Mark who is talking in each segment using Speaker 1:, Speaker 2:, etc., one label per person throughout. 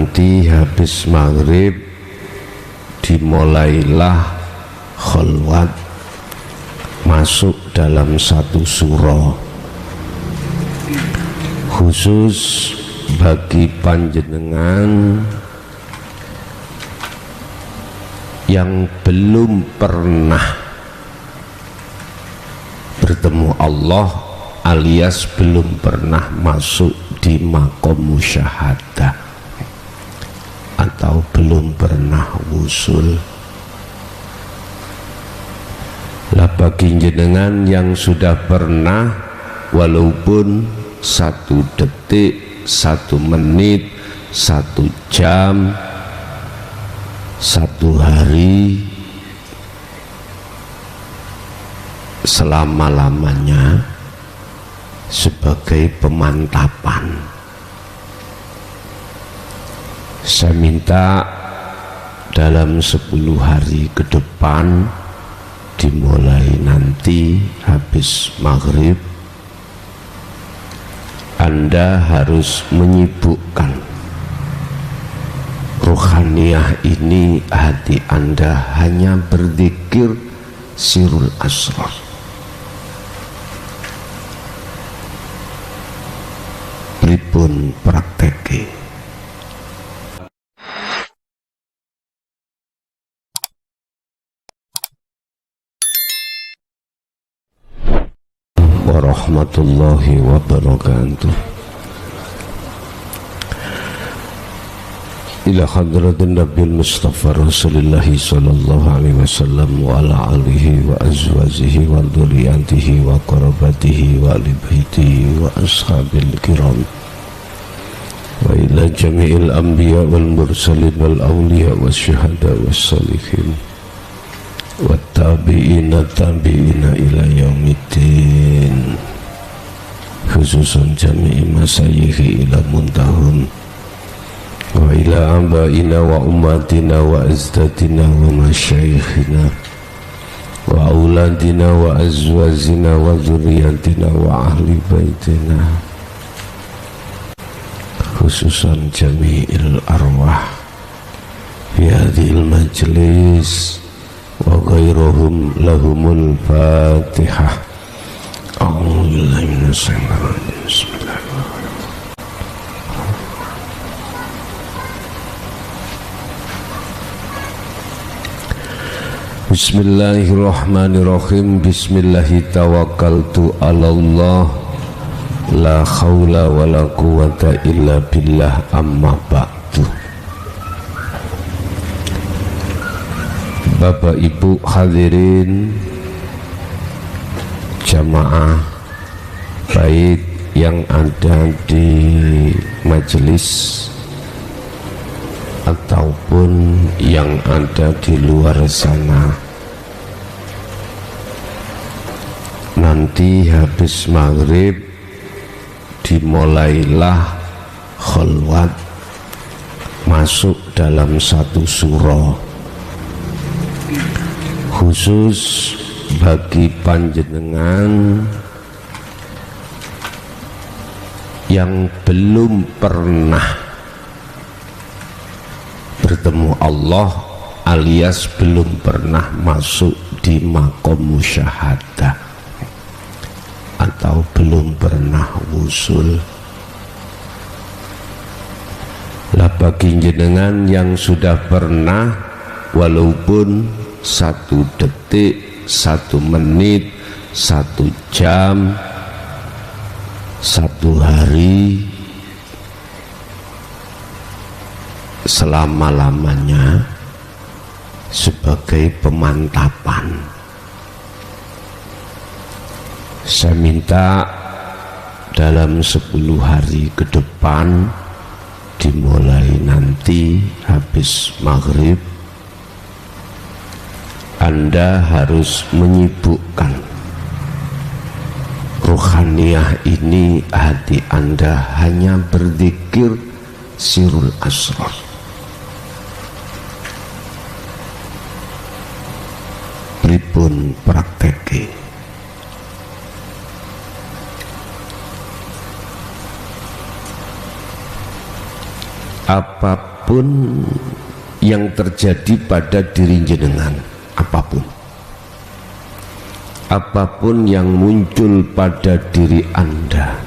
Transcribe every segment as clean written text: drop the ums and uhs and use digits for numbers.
Speaker 1: Nanti habis maghrib dimulailah khalwat, masuk dalam satu surah khusus bagi panjenengan yang belum pernah bertemu Allah alias belum pernah masuk di maqam musyahadah atau belum pernah wusul. Lah bagi jenengan yang sudah pernah, walaupun 1 detik, 1 menit, 1 jam, 1 hari, selama-lamanya sebagai pemantapan. Saya minta dalam 10 hari ke depan, dimulai nanti habis maghrib, Anda harus menyibukkan ruhaniyah ini, hati Anda hanya berzikir sirul asrar. Pripun prakteke? Warahmatullahi wabarakatuh. Ila hadratin Nabil Mustafa Rasulullah sallallahu alaihi wasallam wa ala alihi wa azwajihi wa dzurriyyatihi wa qarabatihi wa ahli baitihi wa ashabil kiram wa ila jami'il anbiya wal mursalin wal awliya was syuhada was salihin wa tabi'ina ila yaumiddin, khususan jami'i masyayikhi ila muntahun wa ila abaina wa ummatina wa azdatina wa masyayikhina wa auladina wa azwazina wa dzurriyyatina wa ahli baitina, khususan jami'il arwah fi hadhil majlis wa ghairuhum lahumul fatihah. A'udzu billahi minasy syaithanir rajim. Bismillahirrahmanirrahim. Bismillahirrahmanirrahim. Bismillahi tawakkaltu 'alallah la haula wala quwwata illa billah, amma ba'du. Bapak Ibu hadirin jamaah, baik yang ada di majelis ataupun yang ada di luar sana, nanti habis maghrib dimulailah khalwat, masuk dalam satu surah khusus bagi panjenengan yang belum pernah bertemu Allah alias belum pernah masuk di maqam musyahadah atau belum pernah wusul. Lah bagi jenengan yang sudah pernah, walaupun 1 detik, 1 menit, 1 jam, 1 hari, selama-lamanya sebagai pemantapan. Saya minta dalam 10 hari ke depan, dimulai nanti habis maghrib, Anda harus menyibukkan ruhaniyah ini, hati Anda hanya berzikir sirul asrar. Pripun prakteke? Apa apapun yang terjadi pada diri jenengan, apapun yang muncul pada diri Anda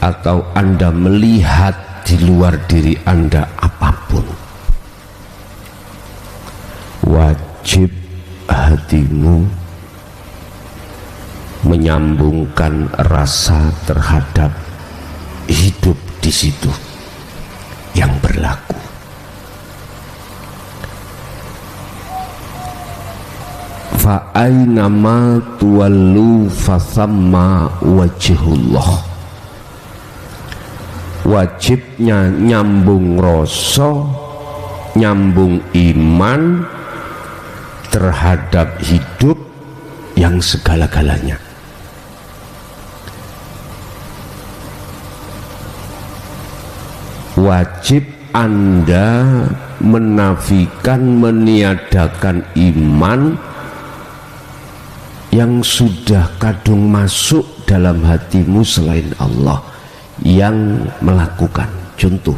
Speaker 1: atau Anda melihat di luar diri Anda, apapun, wajib hatimu menyambungkan rasa terhadap hidup di situ yang berlaku. Fa ainama tuwallu fathamma wajhullah. Wajibnya nyambung rasa, nyambung iman terhadap hidup yang segala-galanya. Wajib Anda menafikan, meniadakan iman yang sudah kadung masuk dalam hatimu selain Allah yang melakukan. Contoh,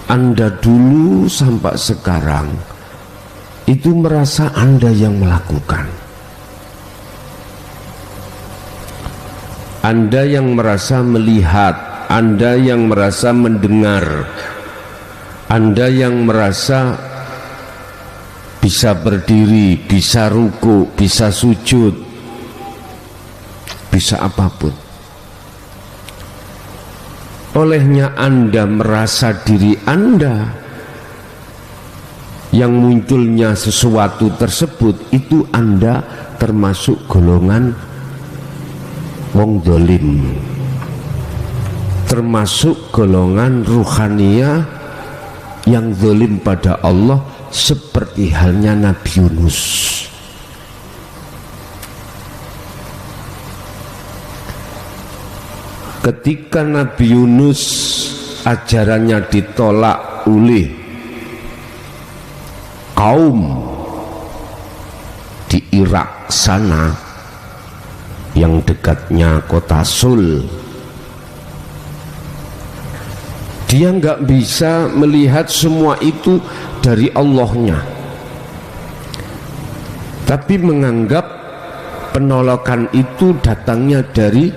Speaker 1: Anda dulu sampai sekarang itu merasa Anda yang melakukan, Anda yang merasa melihat, Anda yang merasa mendengar, Anda yang merasa bisa berdiri, bisa ruku, bisa sujud, bisa apapun. Olehnya Anda merasa diri Anda yang munculnya sesuatu tersebut, itu Anda termasuk golongan wong dolim, termasuk golongan ruhaniyah yang zalim pada Allah, seperti halnya Nabi Yunus. Ketika Nabi Yunus ajarannya ditolak oleh kaum di Irak sana yang dekatnya kota Sul, dia nggak bisa melihat semua itu dari Allahnya, tapi menganggap penolakan itu datangnya dari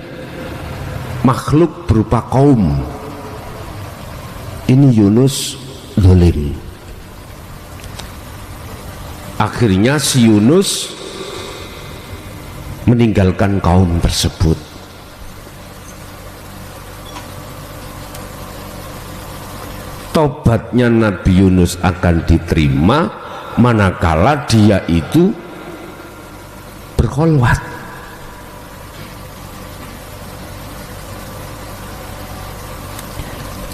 Speaker 1: makhluk berupa kaum. Ini Yunus zalim. Akhirnya si Yunus meninggalkan kaum tersebut. Tobatnya Nabi Yunus akan diterima manakala dia itu berkholwat.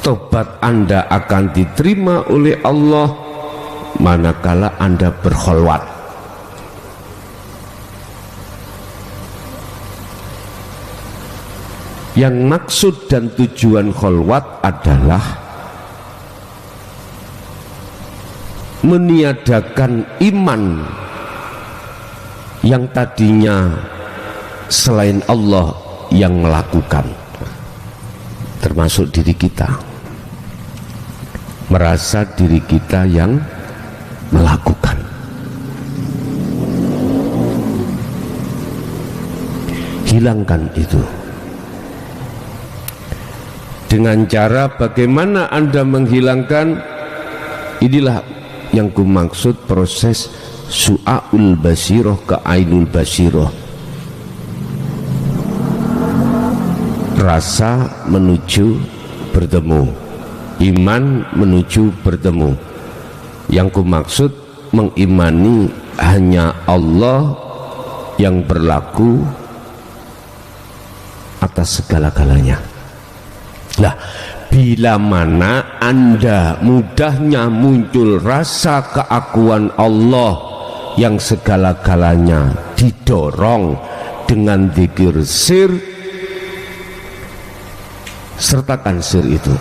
Speaker 1: Tobat Anda akan diterima oleh Allah manakala Anda berkholwat. Yang maksud dan tujuan kholwat adalah meniadakan iman yang tadinya selain Allah yang melakukan, termasuk diri kita, merasa diri kita yang melakukan. Hilangkan itu dengan cara bagaimana Anda menghilangkan. Inilah yang ku maksud proses su'aul basiroh ke ainul basiroh, rasa menuju bertemu, iman menuju bertemu. Yang ku maksud mengimani hanya Allah yang berlaku atas segala-galanya. Nah, bila mana Anda mudahnya muncul rasa keakuan Allah yang segala-galanya didorong dengan dzikir sir, sertakan sir itu.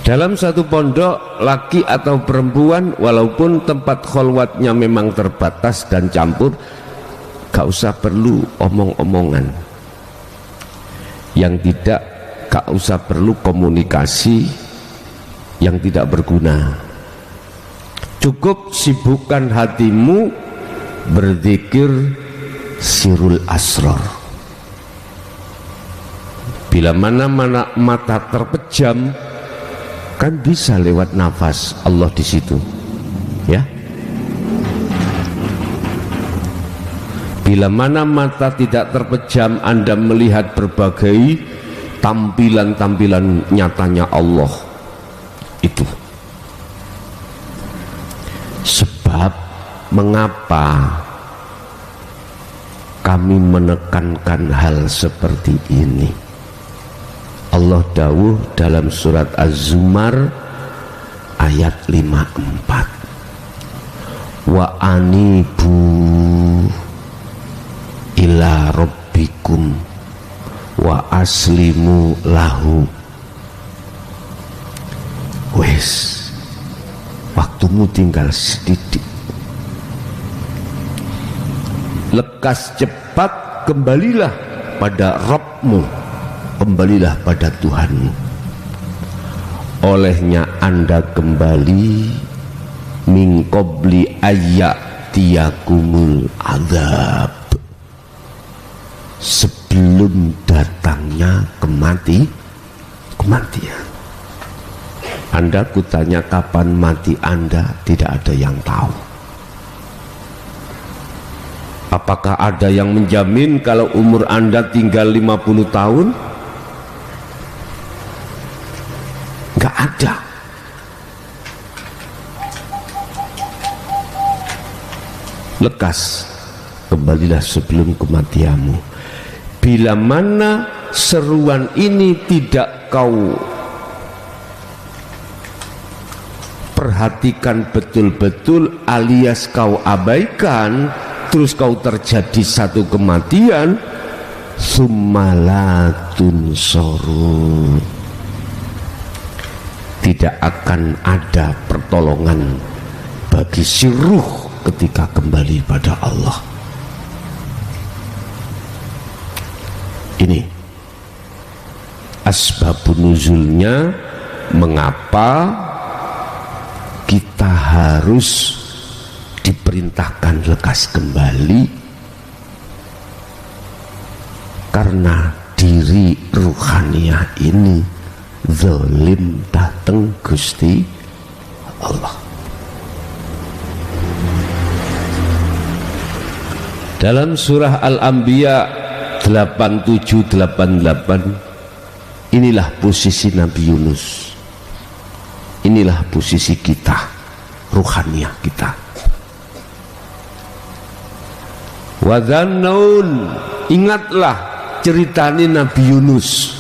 Speaker 1: Dalam satu pondok, laki atau perempuan, walaupun tempat kholwatnya memang terbatas dan campur, gak usah perlu omong-omongan, yang tidak, gak usah perlu komunikasi yang tidak berguna. Cukup sibukkan hatimu berzikir sirul asrar. Bila mana mata terpejam, kan bisa lewat nafas Allah di situ, ya. Bila mana mata tidak terpejam, Anda melihat berbagai tampilan-tampilan nyatanya Allah itu. Sebab mengapa kami menekankan hal seperti ini? Allah dawuh dalam surat Az-Zumar ayat 54, wa anibu ila rabbikum wa aslimu lahu. Wes, waktumu tinggal sedikit, lekas cepat kembalilah pada Rabbmu, kembalilah pada Tuhanmu. Olehnya Anda kembali min qabli ayyatiyakumul azab, sebelum datangnya kematian. Anda kutanya kapan mati Anda, tidak ada yang tahu. Apakah ada yang menjamin kalau umur Anda tinggal 50 tahun? Enggak ada. Lekas kembalilah sebelum kematianmu. Bila mana seruan ini tidak kau perhatikan betul-betul, alias kau abaikan, terus kau terjadi satu kematian, summalatun sorun, tidak akan ada pertolongan bagi si ruh ketika kembali pada Allah. Ini asbabun nuzulnya, mengapa kita harus diperintahkan lekas kembali, karena diri ruhaniah ini zalim dateng Gusti Allah. Dalam surah Al-Anbiya 87-88, inilah posisi Nabi Yunus, inilah posisi kita, ruhaniah kita. Wadhannaun, ingatlah ceritanya Nabi Yunus.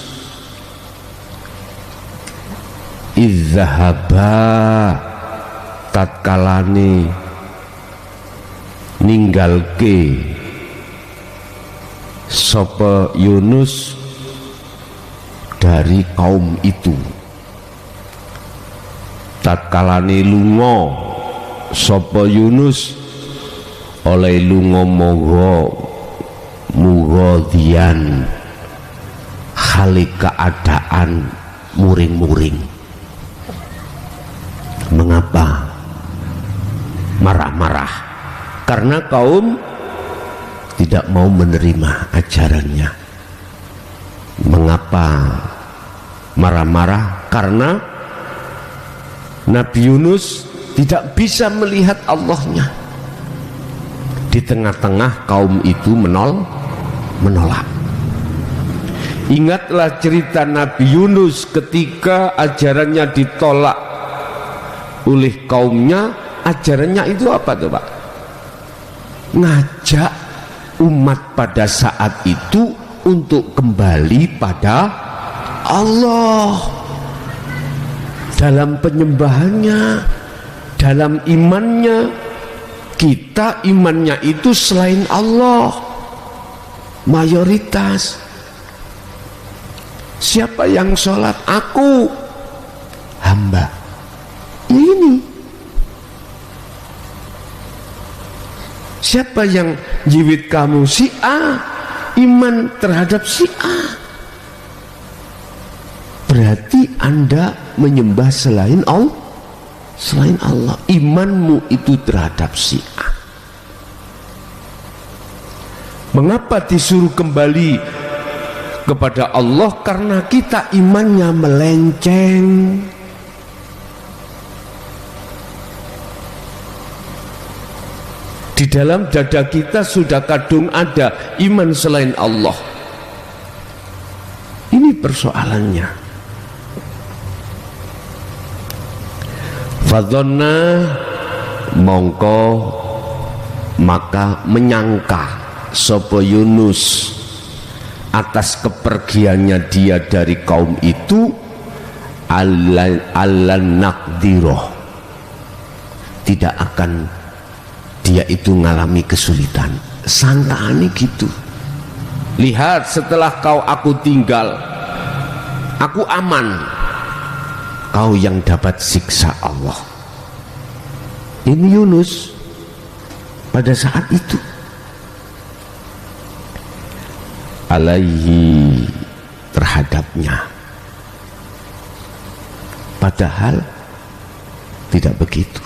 Speaker 1: Izzahaba, tatkalane ninggalke sapa Yunus dari kaum itu. Tatkalane lunga sapa Yunus oleh lunga mughadiyan, hale keadaan muring-muring. Mengapa marah-marah? Karena kaum tidak mau menerima ajarannya. Mengapa marah-marah? Karena Nabi Yunus tidak bisa melihat Allahnya. Di tengah-tengah kaum itu menolak. Ingatlah cerita Nabi Yunus ketika ajarannya ditolak oleh kaumnya. Ajarannya itu apa tuh Pak? Ngajak umat pada saat itu untuk kembali pada Allah dalam penyembahannya, dalam imannya. Kita imannya itu selain Allah mayoritas. Siapa yang sholat? Aku, hamba. Ini Siapa yang jiwit kamu? Si A. Iman terhadap si A. Berarti Anda menyembah selain Allah. Selain Allah. Imanmu itu terhadap si A. Mengapa disuruh kembali kepada Allah? Karena kita imannya melenceng. Di dalam dada kita sudah kadung ada iman selain Allah. Ini persoalannya. Fadhonna mongko maka menyangka sapa Yunus atas kepergiannya dia dari kaum itu allan naqdiroh, tidak akan dia itu ngalami kesulitan. Sangkaannya gitu. Lihat, setelah aku tinggal, aku aman, kau yang dapat siksa Allah. Ini Yunus pada saat itu. Alaihi terhadapnya. Padahal tidak begitu.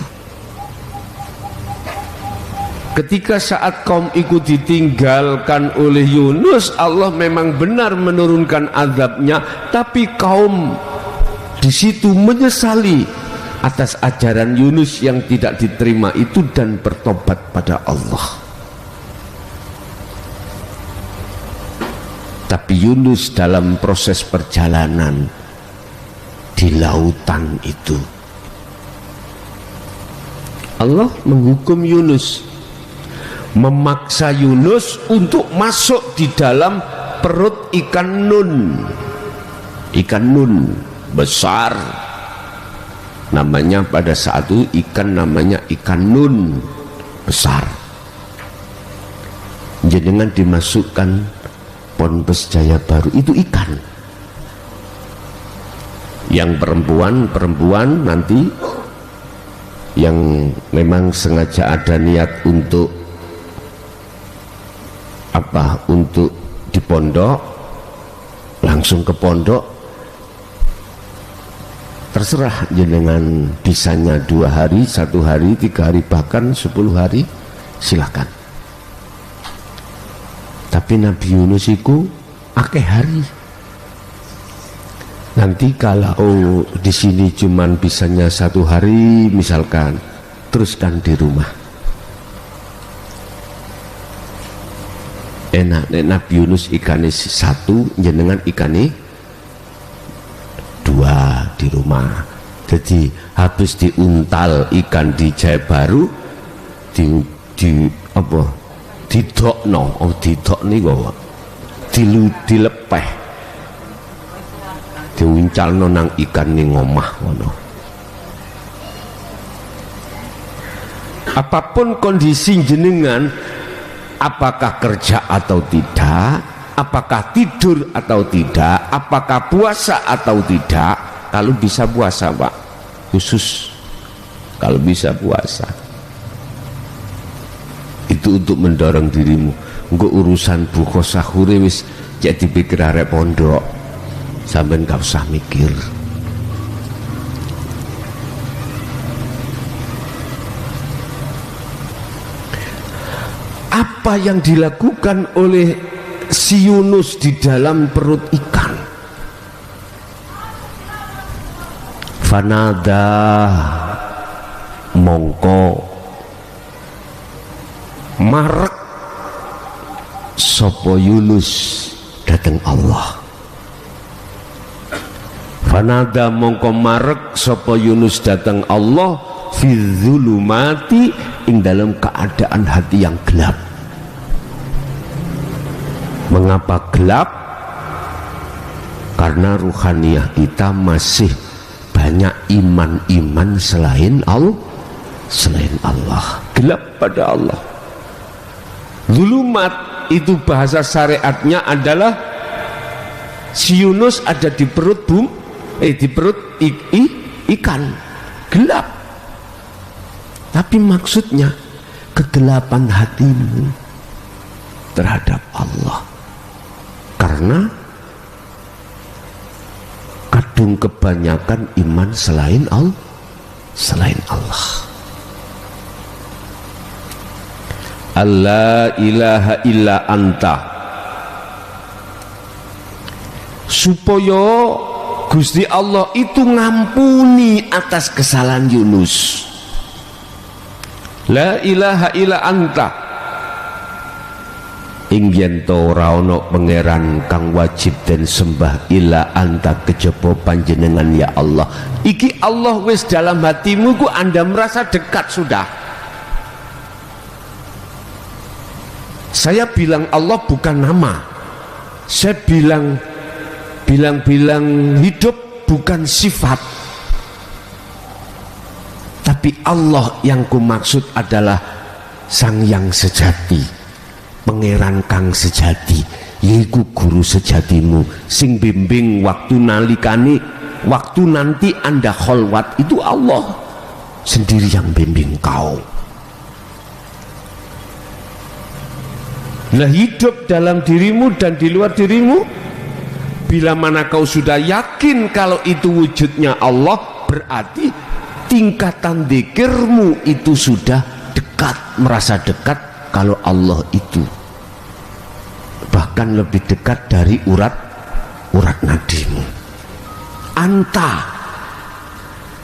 Speaker 1: Ketika saat kaum itu ditinggalkan oleh Yunus, Allah memang benar menurunkan azabnya, tapi kaum di situ menyesali atas ajaran Yunus yang tidak diterima itu dan bertobat pada Allah. Tapi Yunus dalam proses perjalanan di lautan itu, Allah menghukum Yunus, memaksa Yunus untuk masuk di dalam perut ikan nun. Ikan nun besar namanya, pada saat itu ikan namanya ikan nun besar. Jenengan dimasukkan Ponpes Jaya Baru, itu ikan. Yang perempuan nanti yang memang sengaja ada niat untuk apa, untuk di pondok, langsung ke pondok, terserah jenengan, bisanya 2 hari, 1 hari, 3 hari, bahkan 10 hari, silahkan. Tapi Nabi Yunus itu akeh hari. Nanti kalau di sini cuman bisanya 1 hari misalkan, teruskan di rumah. Enak Nabi Yunus ikannya 1, jenengan ikannya 2 di rumah. Jadi habis diuntal ikan di Jaya Baru, di apa, didokno, didok niku dilepeh, diuncalno nang ikan ning omah ngono. Apapun kondisi jenengan, apakah kerja atau tidak, apakah tidur atau tidak, apakah puasa atau tidak, kalau bisa puasa Pak, khusus kalau bisa puasa, itu untuk mendorong dirimu. Engko urusan buka sahure wis jadi pikir arek pondok, sampean gak usah mikir. Apa yang dilakukan oleh si Yunus di dalam perut ikan? Fanada mongko marek sapa Yunus dateng Allah. Fanada mongko marek sapa Yunus dateng Allah fi dzulumati, ing dalam keadaan hati yang gelap. Mengapa gelap? Karena ruhaniyah kita masih banyak iman-iman selain Allah. Gelap pada Allah. Zulumat itu bahasa syariatnya adalah si Yunus ada di perut ikan, gelap. Tapi maksudnya kegelapan hatimu terhadap Allah, karena kadung kebanyakan iman selain Allah. Allah ilaha illa anta, supaya Gusti Allah itu ngampuni atas kesalahan Yunus. La ilaha illa anta, ing yen to ora ana pangeran kang wajib den sembah illa anta kejaba panjenengan ya Allah. Iki Allah wis dalam hatimu ku Anda merasa dekat sudah. Saya bilang Allah bukan nama, saya bilang hidup bukan sifat, tapi Allah yang ku maksud adalah Sang Yang sejati, pangeran kang sejati, yaiku guru sejatimu sing bimbing waktu nalikani, waktu nanti Anda kholwat, itu Allah sendiri yang bimbing kau. Nah, hidup dalam dirimu dan di luar dirimu, bila mana kau sudah yakin kalau itu wujudnya Allah, berarti tingkatan zikirmu itu sudah dekat, merasa dekat kalau Allah itu, bahkan lebih dekat dari urat nadimu. Anta,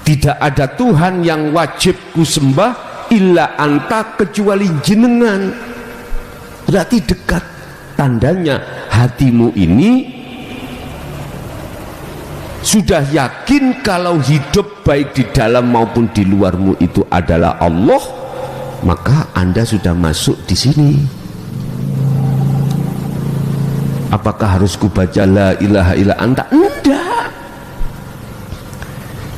Speaker 1: tidak ada Tuhan yang wajib ku sembah illa anta kecuali jenengan. Berarti dekat, tandanya hatimu ini sudah yakin kalau hidup baik di dalam maupun di luarmu itu adalah Allah, maka Anda sudah masuk di sini. Apakah harus kubaca la ilaha illa anta? Enggak.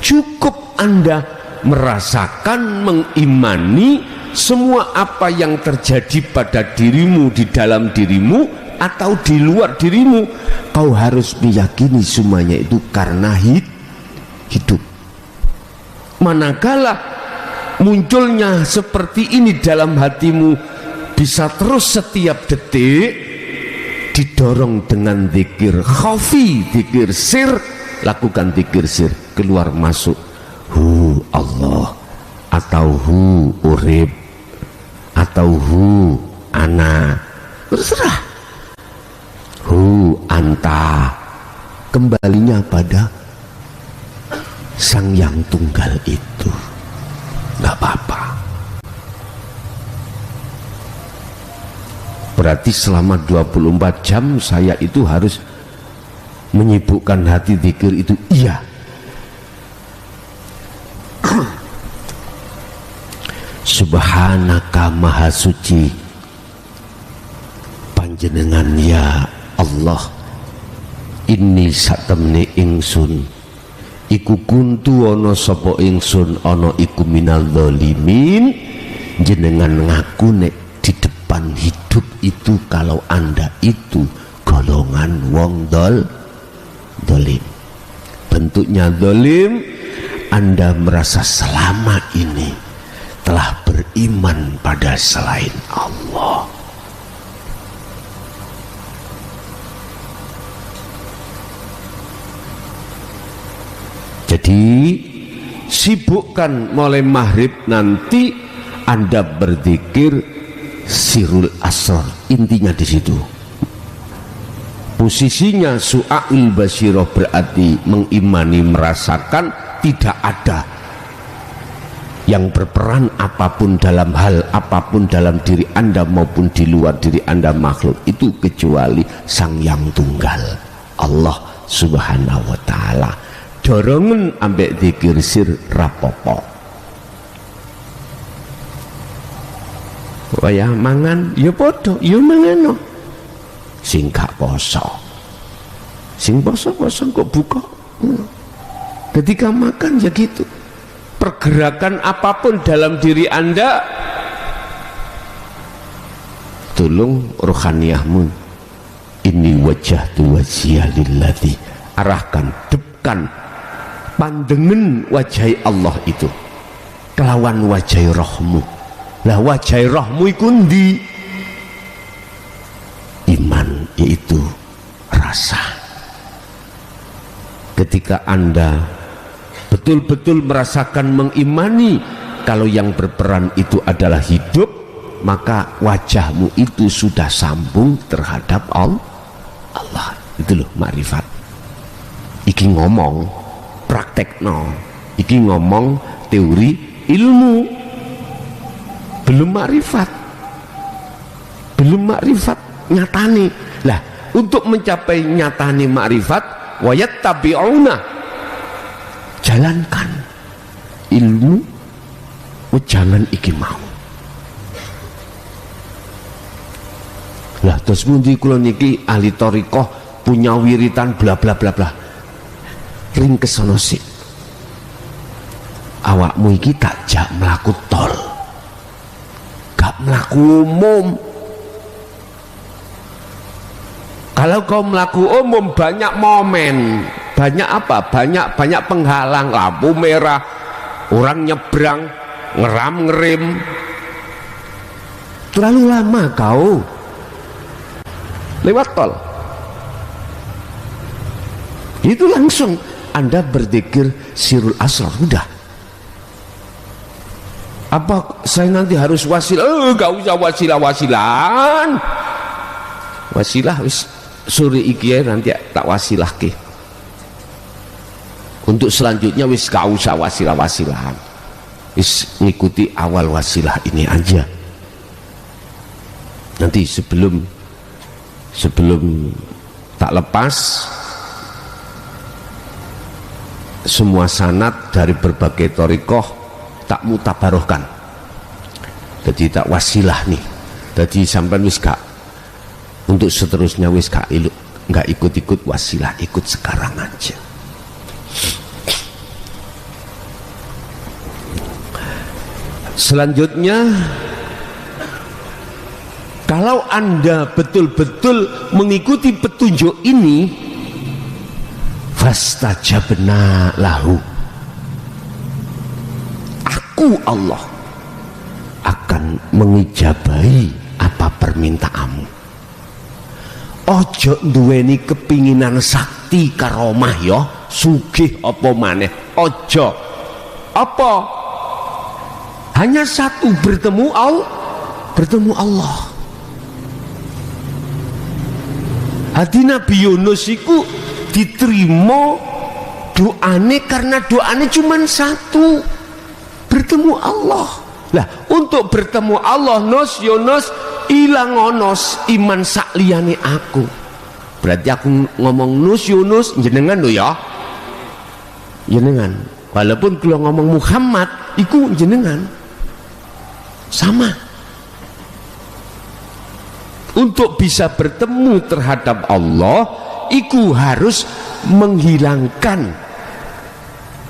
Speaker 1: Cukup Anda merasakan, mengimani semua apa yang terjadi pada dirimu, di dalam dirimu atau di luar dirimu, kau harus meyakini semuanya itu karena hidup. Manakala munculnya seperti ini dalam hatimu, bisa terus setiap detik didorong dengan zikir khafi, zikir sir. Lakukan zikir sir, keluar masuk hu Allah, atau hu urib, atau hu ana, terserah. Hu anta, kembalinya pada Sang Yang Tunggal itu, nggak apa-apa. Berarti selama 24 jam saya itu harus menyibukkan hati zikir itu, iya. Subhanaka maha suci panjenengan ya Allah, ini satemne ingsun iku kuntu ana sapa ingsun ana iku minal zalimin. Jenengan ngaku nek di depan hidup itu kalau Anda itu golongan wong dolim. Bentuknya dolim, Anda merasa selama ini telah beriman pada selain Allah. Jadi sibukkan mulai maghrib nanti Anda berzikir sirul asrar, intinya di situ. Posisinya su'aul basyirah, berarti mengimani, merasakan tidak ada yang berperan apapun dalam hal apapun dalam diri Anda maupun di luar diri Anda makhluk itu kecuali Sang Yang Tunggal, Allah Subhanahu wa ta'ala. Dorongan ambek zikir sir rapopo. Wayah mangan ya podo, ya mangano. Sing gak poso, sing poso-poso kok buka. Ketika makan ya gitu. Pergerakan apapun dalam diri Anda, tolong rohaniyahmu, ini wajah tu wajiyah lilladzi, arahkan, depkan, pandengen wajah Allah itu kelawan wajah rohmu, Lah wajah rohmu iku ndi? Iman, yaitu rasa. Ketika Anda betul-betul merasakan mengimani kalau yang berperan itu adalah hidup, maka wajahmu itu sudah sambung terhadap Allah. Itu loh makrifat. Iki ngomong praktekno, iki ngomong teori ilmu, belum makrifat, belum makrifat nyatani. Lah untuk mencapai nyatani makrifat, wayat tabi'una, jalankan ilmu, jangan iki mau. Lah terus mundi kula niki ahli thariqah punya wiritan bla bla bla bla. Ring kesono sik. Awakmu iki tak jak mlaku tol. Gak mlaku umum. Kalau kau mlaku umum banyak momen, banyak apa? Banyak penghalang, lampu merah, orang nyebrang, ngeram-ngerim. Terlalu lama kau lewat tol. Itu langsung Anda berzikir sirul asrar, udah. Apa saya nanti harus wasilah? Gak usah wasilah-wasilan. Wasilah wis sore iki nanti tak wasilahke. Untuk selanjutnya wis gak usah wasilah-wasilan. Wis ngikuti awal wasilah ini aja. Nanti sebelum tak lepas semua sanad dari berbagai thariqah tak mutabarohkan, jadi tak wasilah nih, jadi sampai wis gak untuk seterusnya wis gak ikut-ikut wasilah, ikut sekarang aja. Selanjutnya, kalau Anda betul-betul mengikuti petunjuk ini, fastajabna lahu, aku Allah akan mengijabahi apa permintaanmu. Ojo duweni kepinginan sakti karomah ya, sugih apa maneh, ojo. Apa? Hanya satu, bertemu Allah. Hati Nabi Yunus iku diterima doane karena doane cuma satu, bertemu Allah. Lah untuk bertemu Allah Yunus ilang onos iman sakliyane aku. Berarti aku ngomong Yunus jenengan lho ya, jenengan. Walaupun kalau ngomong Muhammad iku jenengan sama. Untuk bisa bertemu terhadap Allah iku harus menghilangkan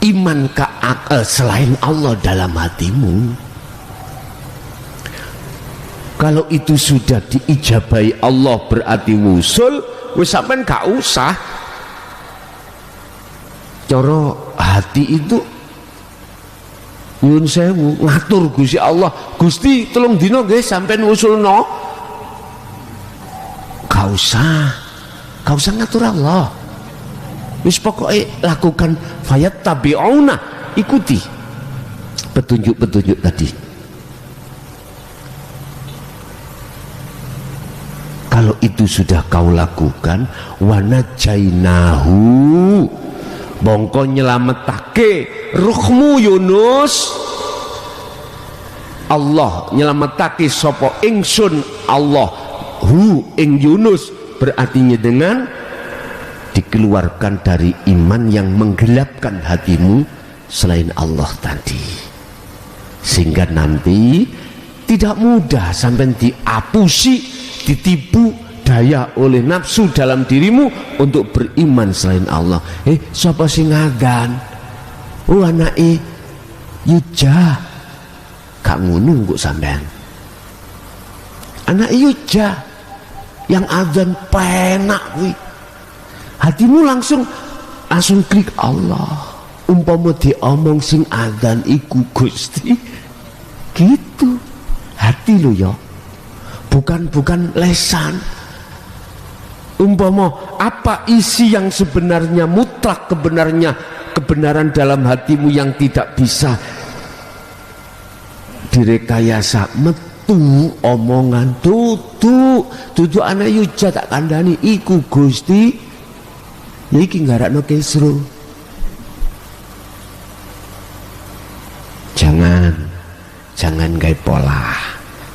Speaker 1: iman selain Allah dalam hatimu. Kalau itu sudah diijabahi Allah berarti wusul, wis sampean gak usah cara hati itu nyuwun sewu ngatur Gusti Allah, Gusti tolong dino nggih sampean wusulno. Gak usah ngatur Allah. Wis pokoknya lakukan fayat tabi'una, ikuti petunjuk-petunjuk tadi. Kalau itu sudah kau lakukan, wanajainahu, bongko nyelametake ruhmu Yunus. Allah nyelametake sopo ingsun Allah hu ing Yunus, berartinya dengan dikeluarkan dari iman yang menggelapkan hatimu selain Allah tadi, sehingga nanti tidak mudah sampai diapusi, ditipu daya oleh nafsu dalam dirimu untuk beriman selain Allah. Sapa sing ngadan? Anake Yuja, gak ngono kok sampean. Anak Yuja yang adzan penak kuwi, hatimu langsung klik Allah. Umpama diomong sing adzan iku Gusti gitu, hati lo ya, bukan lesan. Umpama apa isi yang sebenarnya mutlak, kebenaran dalam hatimu yang tidak bisa direkayasa, metu omongan tutu anak yuja tak kandani iku Gusti ya iki nggarakno kesro. Jangan gawe pola,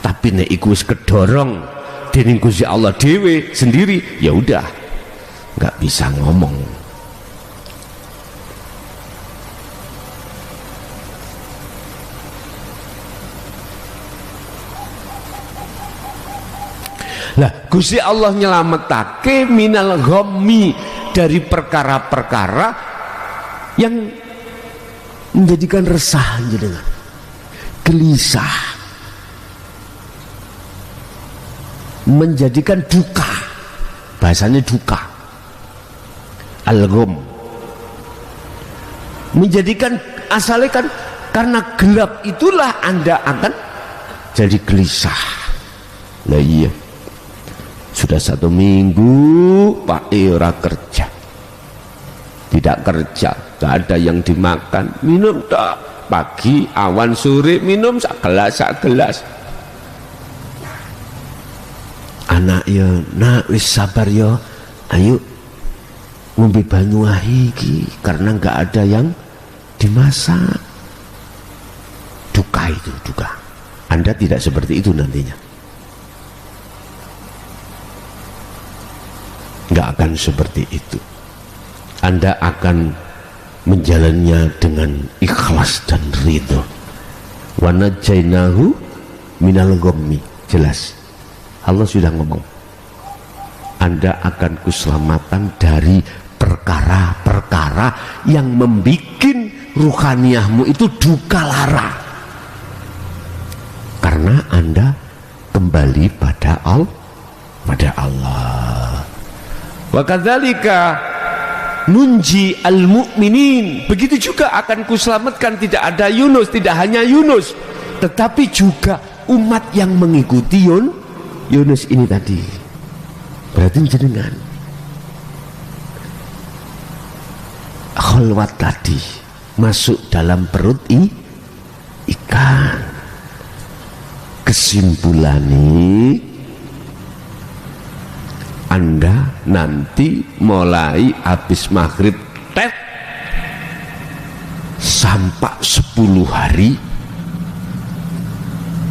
Speaker 1: tapi nek iku wis kedorong dening Gusti Allah dhewe sendiri, ya udah nggak bisa ngomong. Lah Gusti Allah nyelametake minal ghammi, dari perkara-perkara yang menjadikan resah jenengan, gelisah, menjadikan duka, bahasanya duka, al-gham, menjadikan asalnya kan karena gelap itulah Anda akan jadi gelisah. Nah iya, sudah 1 minggu Pak Ira kerja, tidak kerja, gak ada yang dimakan, minum tak pagi awan sore minum sak gelas. Anak ya nak wis sabar ya, ayo ngombe banyu ahi iki karena nggak ada yang dimasak. Duka itu duka. Anda tidak seperti itu nantinya, nggak akan seperti itu. Anda akan menjalannya dengan ikhlas dan ridho. Wa najainahu minal ghammi. Jelas Allah sudah ngomong, Anda akan kuselamatkan dari perkara-perkara yang membuat ruhaniyahmu itu duka lara, karena Anda kembali pada Allah. Wa kadzalika nunji al-mu'minin, begitu juga akan kuselamatkan, tidak ada Yunus, tidak hanya Yunus, tetapi juga umat yang mengikuti Yunus ini tadi. Berarti jenengan khalwat tadi masuk dalam perut ikan. Kesimpulannya Anda nanti mulai habis maghrib sampai 10 hari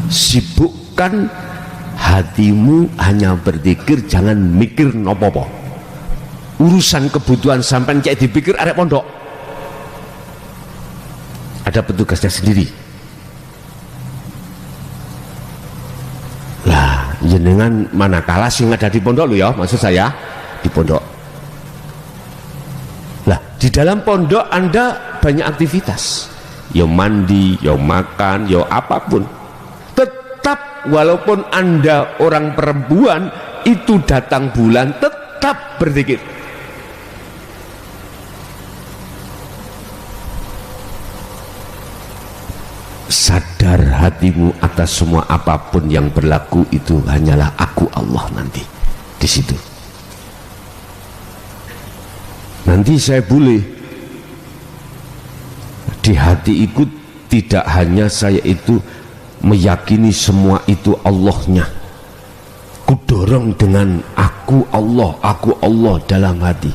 Speaker 1: sibukkan hatimu hanya berzikir, jangan mikir nopo-nopo. Urusan kebutuhan sampai cek dipikir arek pondok, ada petugasnya sendiri. Lah jenengan manakala sing ada di pondok lo ya, maksud saya di pondok. Lah di dalam pondok Anda banyak aktivitas, yo mandi, yo makan, yo apapun. Tetap walaupun Anda orang perempuan, itu datang bulan tetap berzikir. Sadar hatimu atas semua apapun yang berlaku itu hanyalah aku Allah nanti di situ. Nanti saya boleh di hati ikut, tidak hanya saya itu meyakini semua itu Allahnya, kudorong dengan aku Allah dalam hati.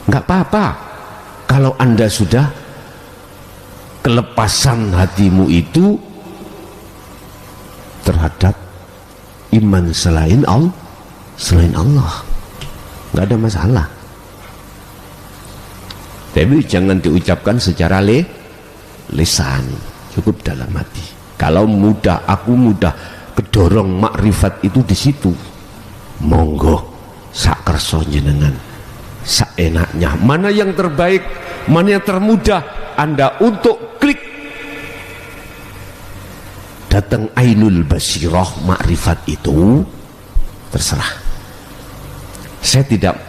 Speaker 1: Nggak apa-apa kalau Anda sudah kelepasan hatimu itu terhadap iman selain Allah, nggak ada masalah. Tapi jangan diucapkan secara lisan, cukup dalam hati. Kalau aku mudah kedorong makrifat itu di situ, monggo sak kerso jenengan, sak enaknya. Mana yang terbaik, mana yang termudah Anda untuk klik datang ainul basirah makrifat itu, terserah.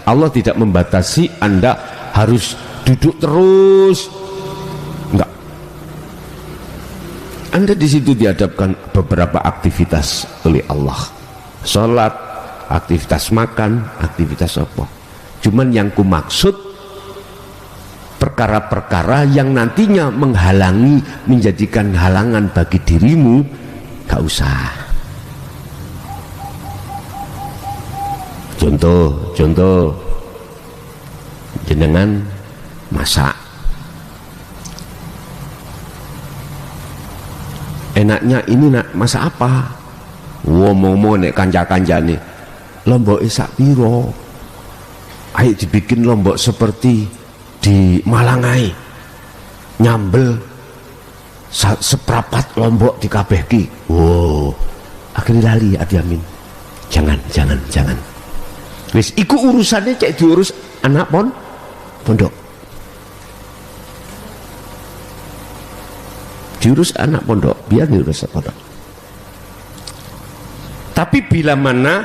Speaker 1: Allah tidak membatasi Anda harus duduk terus, enggak. Anda di situ dihadapkan beberapa aktivitas oleh Allah, sholat, aktivitas makan, aktivitas apa. Cuman yang ku maksud perkara-perkara yang nantinya menghalangi, menjadikan halangan bagi dirimu, gak usah. Contoh jenengan masak, enaknya ini nak masak apa? Ngomong-ngomong nek kanca-kancane, lombok sak piro? Ayo dibikin lombok seperti di Malangai, nyambel seprapat lombok dikabehki. Wow, akhirnya lali Adiamin. Jangan. Wis iku urusannya cek diurus anak pondok. Diurus anak pondok, biar diurus pondok. Tapi bila mana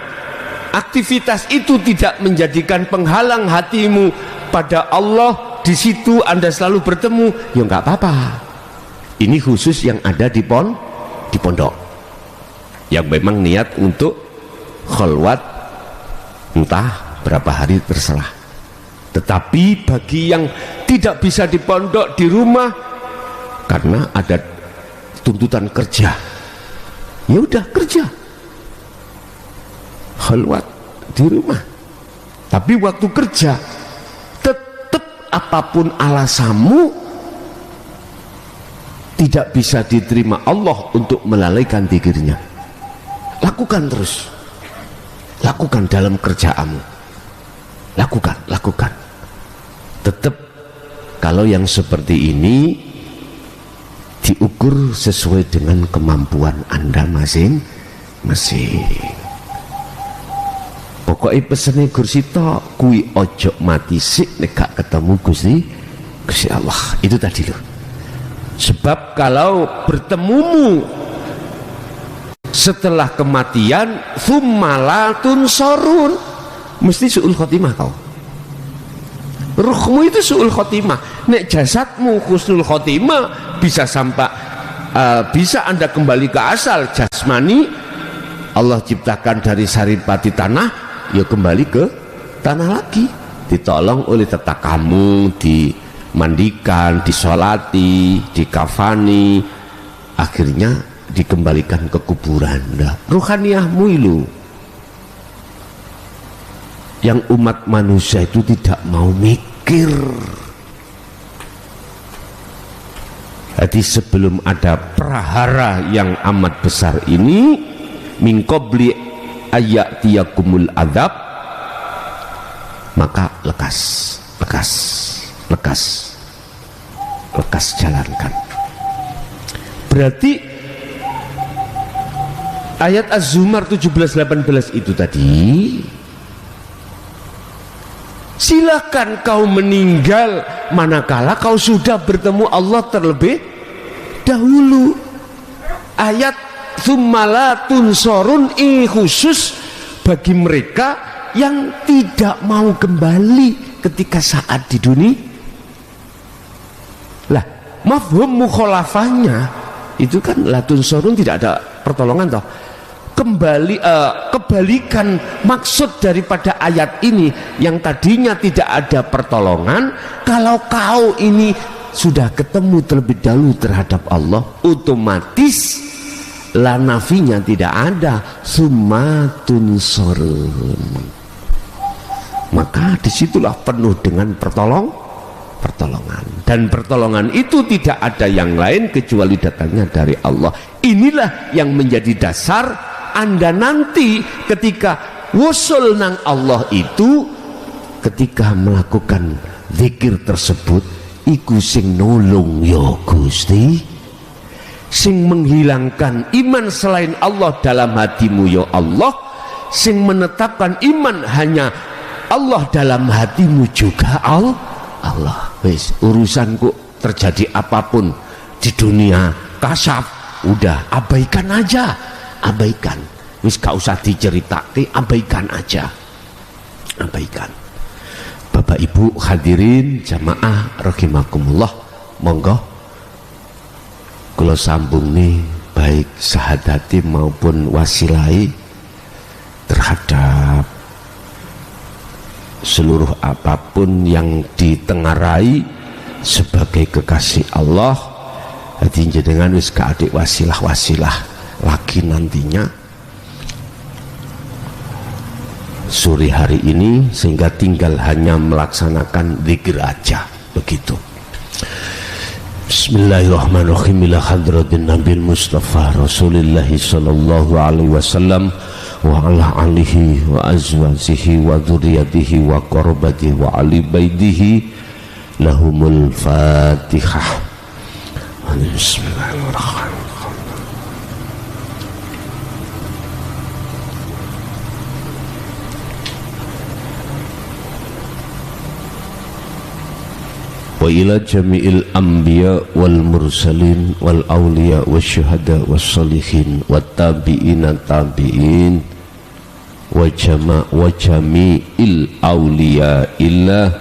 Speaker 1: aktivitas itu tidak menjadikan penghalang hatimu pada Allah, di situ Anda selalu bertemu, ya nggak apa-apa. Ini khusus yang ada di pondok, yang memang niat untuk khalwat entah berapa hari terserah. Tetapi bagi yang tidak bisa di pondok, di rumah, karena ada tuntutan kerja, ya udah kerja khalwat di rumah. Tapi waktu kerja tetap apapun alasanmu tidak bisa diterima Allah untuk melalaikan zikirnya. Lakukan terus, lakukan dalam kerjaanmu, lakukan. Tetap kalau yang seperti ini diukur sesuai dengan kemampuan Anda masing-masing. Pokoknya pesennya kursi tok kui ojo mati sik nek gak ketemu Gusti Allah. Itu tadi loh. Sebab kalau bertemumu setelah kematian, tsummalatun sorun, mesti su'ul khotimah kau. Ruhmu itu su'ul khotimah. Nek jasadmu husnul khotimah, bisa sampai bisa Anda kembali ke asal jasmani. Allah ciptakan dari saripati tanah, ya kembali ke tanah lagi, ditolong oleh tetakamu, dimandikan, disolati, dikafani, akhirnya dikembalikan ke kuburan. Nah, ruhaniyahmu itu yang umat manusia itu tidak mau mikir. Jadi sebelum ada prahara yang amat besar ini, min qabli ayyatiyakumul adzab, maka lekas jalankan. Berarti ayat Az-Zumar 17-18 itu tadi, silakan kau meninggal manakala kau sudah bertemu Allah terlebih dahulu. Ayat tsummalatun sorun ini khusus bagi mereka yang tidak mau kembali ketika saat di dunia. Lah, mafhum mukhalafahnya itu kan latun sorun, tidak ada pertolongan toh. Kebalikan maksud daripada ayat ini yang tadinya tidak ada pertolongan, kalau kau ini sudah ketemu terlebih dahulu terhadap Allah, otomatis la nafinya tidak ada, summatun sorun. Maka disitulah penuh dengan pertolongan, dan pertolongan itu tidak ada yang lain kecuali datangnya dari Allah. Inilah yang menjadi dasar Anda nanti ketika wusul nang Allah itu, ketika melakukan zikir tersebut, iku sing nulung ya Gusti, sing menghilangkan iman selain Allah dalam hatimu ya Allah, sing menetapkan iman hanya Allah dalam hatimu juga Allah. Wis, urusanku terjadi apapun di dunia kasaf, udah abaikan aja, abaikan. Wis gak usah diceritake, abaikan aja, abaikan. Bapak Ibu hadirin jamaah rahimakumullah, monggo kula sambungi baik sahadati maupun wasilai terhadap seluruh apapun yang ditengarai sebagai kekasih Allah. Hati jenengan wis adik wasilah-wasilah lagi nantinya sore hari ini, sehingga tinggal hanya melaksanakan zikir aja begitu. Bismillahirrahmanirrahim. Ila hadratin Nabi Mustafa Rasulullah sallallahu alaihi wasallam wa ala alihi wa azwajihi wa dzurriyyatihi wa qarbatihi wa ali baitihi lahumul Fatihah. Bismillahirrahmanirrahim. Wa ila jami'il anbiya wal mursalin wal awliya wal syuhada wal salihin wat tabi'ina tabi'in wa jami'il awliya illa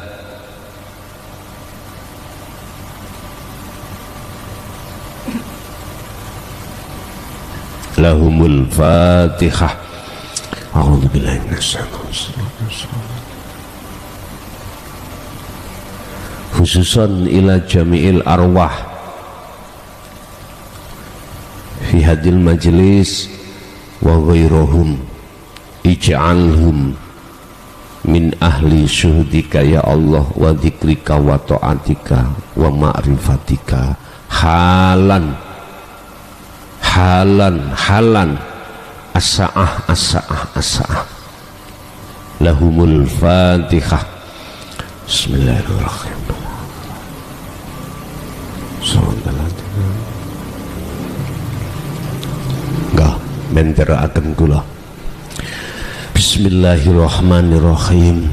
Speaker 1: lahumul Fatihah. A'udzu billahi minasyaitonir rajim. Khususan ila jami'il arwah fi hadil majlis wa ghairuhum ij'alhum min ahli syuhudika ya Allah wa dzikrika wa ta'atika wa ma'rifatika halan asa'ah lahumul Fatihah. Bismillahirrahmanirrahim. Enggak mentera akan kula. Bismillahirrahmanirrahim.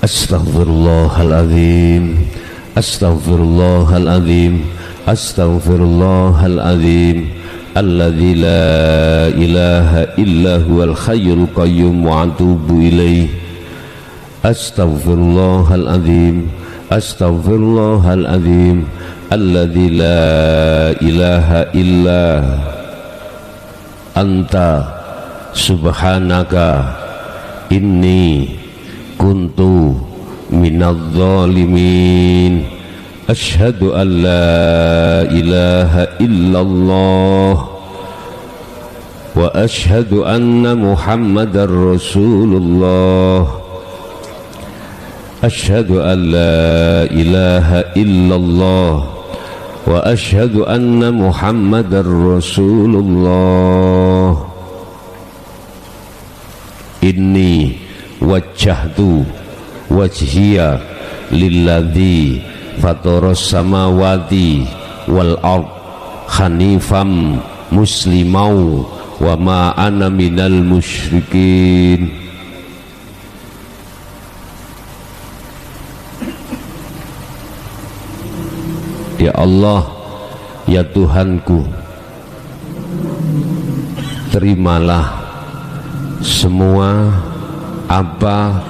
Speaker 1: Astaghfirullahaladzim, astaghfirullahaladzim, astaghfirullahaladzim, alladzi la ilaha illa huwal hayyul qayyum wa atubu ilaih. Astaghfirullahaladzim, astaghfirullahaladzim, alladzi la ilaha illa anta subhanaka inni kuntu minadh dhalimin. Asyhadu an la ilaha illallah wa asyhadu anna Muhammadar Rasulullah. Asyhadu an la ilaha illallah wa asyhadu anna Muhammadar Rasulullah. Inni wajjahtu wajhiya lilladzi fataras samawati wal ard hanifam muslimau wa ma ana minal musyrikin. Ya Allah, ya Tuhanku, terimalah semua apa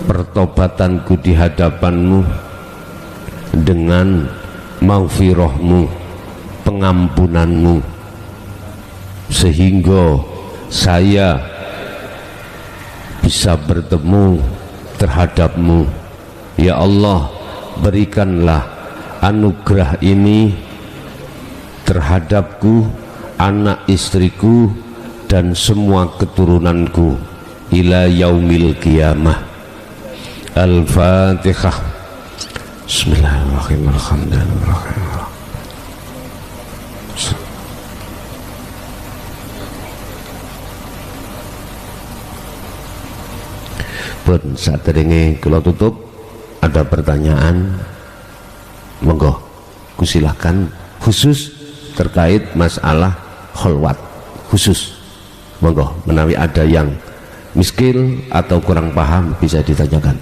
Speaker 1: pertobatanku di hadapan-Mu dengan maghfirah-Mu, pengampunan-Mu, sehingga saya bisa bertemu terhadap-Mu. Ya Allah, berikanlah anugerah ini terhadapku, anak istriku dan semua keturunanku ila yaumil qiyamah. Al-Fatihah. Bismillahirrahmanirrahim. Pun saderenge kula tutup, ada pertanyaan monggo kusilahkan, khusus terkait masalah kholwat khusus, monggo menawi ada yang miskil atau kurang paham bisa ditanyakan.